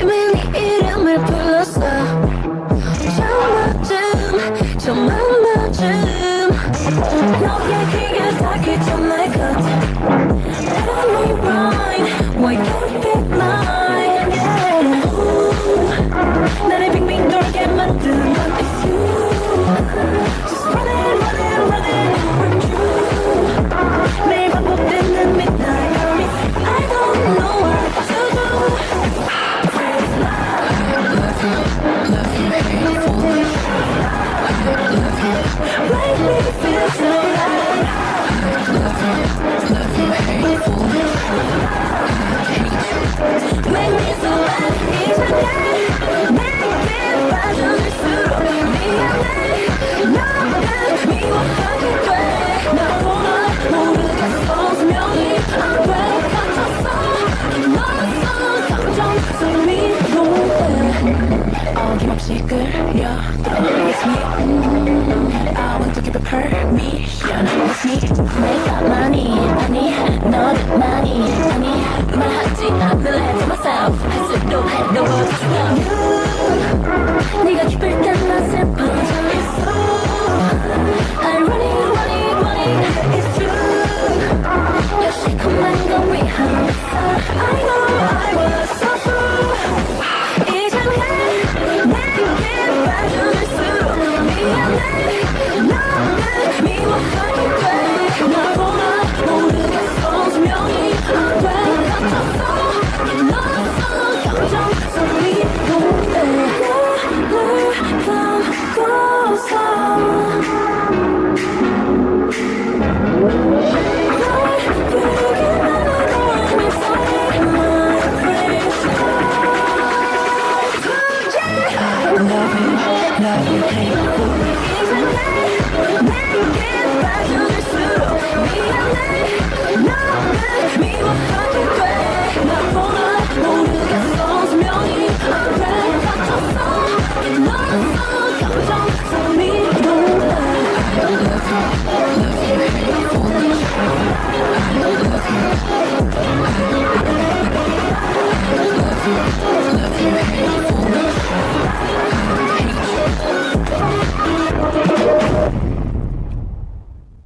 매일 네 이름을 불렀어 좀 한 번쯤 너의 귀에 닿기 전에 Tell me right Why can't it be mine yeah. 나를 빙빙 돌게 만든 건 It's you Just running running running from you 매일 반복되는 midnight promise I don't know what to do Make me feel so right Make me so right 이상해 내게 빠져들수록 미안해 너를 미워하게 돼 나보다 모르겠어 분명히 안 돼 갇혔어 너였어 감정스러운 어김없이 끌려들어 It's me I want to give a permission It's me 내가 많이 너를 많이 말하지 않을래 to myself 할 수도 해도 You 네가 기쁠 때만 슬퍼져 있어 I running running running It's true 역시 그만 건 위험했어 I know I was so true 내게 빠져들수록 미안해 너를 미워하게 돼 나보다 모르겠어 분명히 안 돼 갇혔어 너였어 감정스러운 눈을 감고서 Love you, hate you.